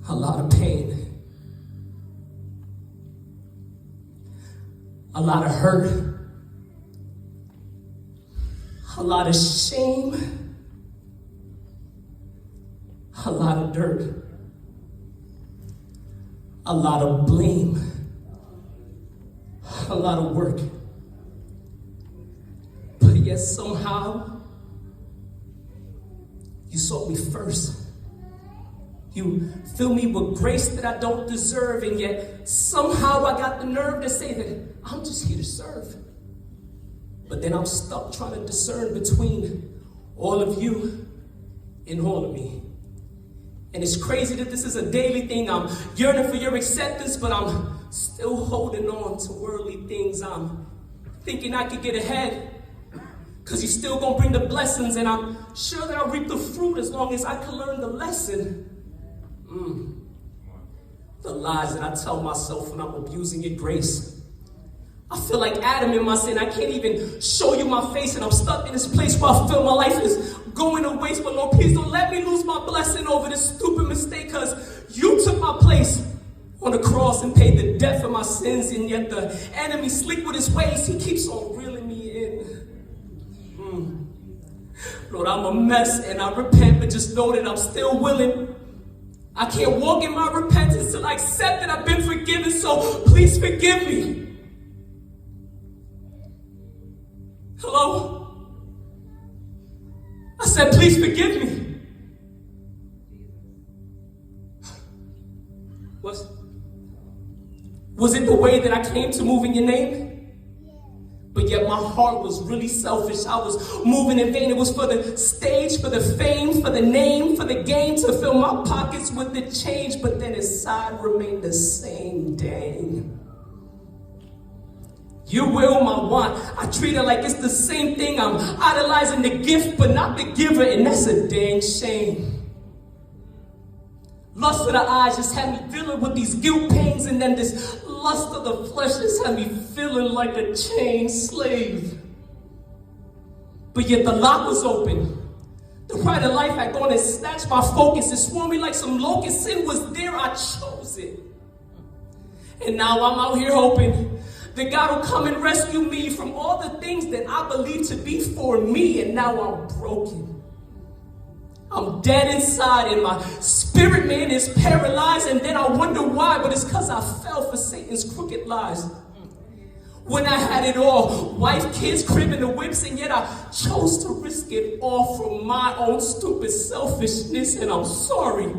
a lot of pain, a lot of hurt, a lot of shame, a lot of dirt, a lot of blame, a lot of work. But yet somehow, you sought me first. You fill me with grace that I don't deserve, and yet somehow I got the nerve to say that I'm just here to serve. But then I'm stuck trying to discern between all of you and all of me. And it's crazy that this is a daily thing. I'm yearning for your acceptance, but I'm still holding on to worldly things. I'm thinking I could get ahead, because you're still going to bring the blessings, and I'm sure that I'll reap the fruit as long as I can learn the lesson. The lies that I tell myself when I'm abusing your grace. I feel like Adam in my sin. I can't even show you my face, and I'm stuck in this place where I feel my life is going to waste. But Lord, please don't let me lose my blessing over this stupid mistake, because you took my place on the cross and paid the debt for my sins, and yet the enemy, slick with his ways, he keeps on reeling me in. Lord, I'm a mess and I repent, but just know that I'm still willing. I can't walk in my repentance till I accept that I've been forgiven, so please forgive me. Hello? I said, please forgive me. Was it the way that I came to move in your name? But yet my heart was really selfish. I was moving in vain. It was for the stage, for the fame, for the name, for the game, to fill my pockets with the change. But then inside remained the same. Dang. Your will, my want. I treat it like it's the same thing. I'm idolizing the gift, but not the giver. And that's a dang shame. Lust of the eyes just had me dealing with these guilt pains, and then this lust of the flesh just had me feeling like a chained slave. But yet the lock was open. The pride of life had gone and snatched my focus. It swarmed me like some locust. Sin was there, I chose it. And now I'm out here hoping that God will come and rescue me from all the things that I believe to be for me, and now I'm broken. I'm dead inside, and my spirit man is paralyzed, and then I wonder why, but it's because I fell for Satan's crooked lies. When I had it all, wife, kids, crib, and the whips, and yet I chose to risk it all for my own stupid selfishness, and I'm sorry.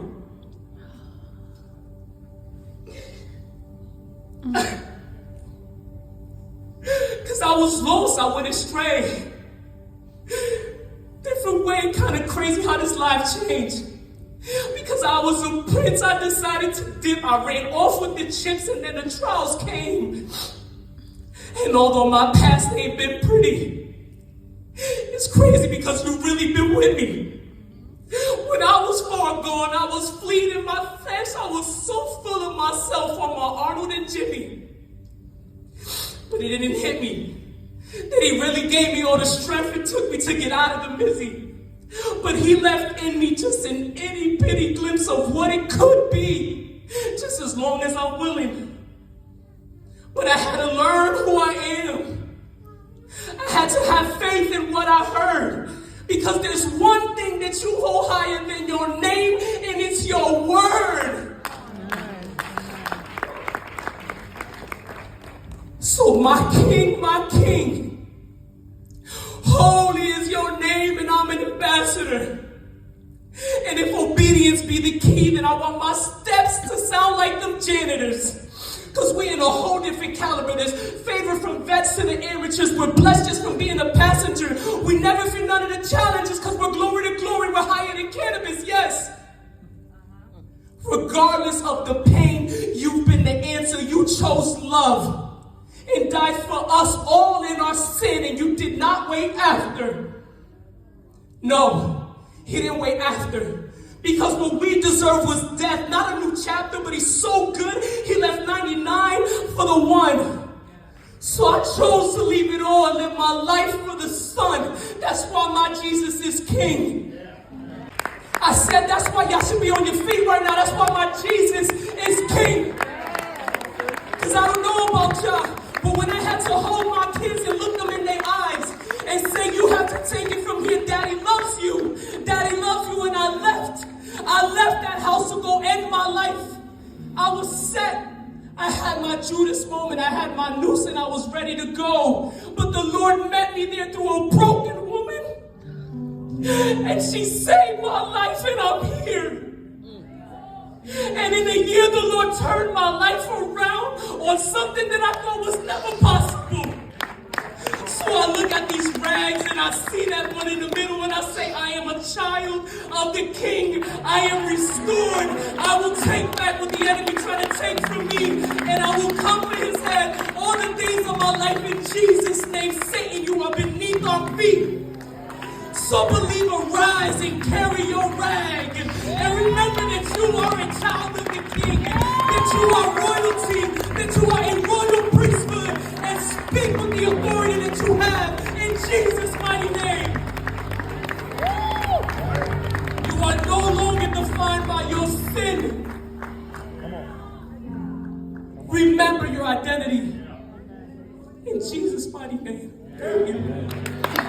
Because I was lost, I went astray. Different way, kind of crazy how this life changed. Because I was a prince, I decided to dip. I ran off with the chips, and then the trials came. And although my past ain't been pretty, it's crazy because you've really been with me. When I was far gone, I was fleeing in my flesh. I was so full of myself on my Arnold and Jimmy. But it didn't hit me that he really gave me all the strength it took me to get out of the misery. But he left in me just an itty bitty glimpse of what it could be, just as long as I'm willing. But I had to learn who I am. I had to have faith in what I heard, because there's one thing that you hold higher than your name, and it's your word. So my king, holy is your name, and I'm an ambassador. And if obedience be the key, then I want my steps to sound like them janitors. Because we're in a whole different caliber. There's favor from vets to the amateurs. We're blessed just from being a passenger. We never feel none of the challenges because we're glory to glory. We're higher than cannabis, yes. Regardless of the pain, you've been the answer. You chose love and died for us all in our sin, and you did not wait after. No, he didn't wait after. Because what we deserve was death, not a new chapter, but he's so good, he left 99 for the one. So I chose to leave it all and live my life for the Son. That's why my Jesus is King. I said that's why y'all should be on your feet right now. That's why my Jesus is King. Because I don't know about y'all, but when I had to hold my kids and look them in their eyes and say, you have to take it from here. Daddy loves you. Daddy loves you. And I left. I left that house to go end my life. I was set. I had my Judas moment. I had my noose and I was ready to go. But the Lord met me there through a broken woman. And she saved my life and I'm here. And in a year, the Lord turned my life around on something that I thought was never possible. So I look at these rags and I see that one in the middle and I say, I am a child of the King. I am restored. I will take back what the enemy tried to take from me and I will cover his head all the days of my life in Jesus' name. Satan, you are beneath our feet. So believer, rise and carry your rag. And remember that you are a child of the King, that you are royalty, that you are a royal priesthood, and speak with the authority that you have in Jesus' mighty name. You are no longer defined by your sin. Remember your identity in Jesus' mighty name. Amen.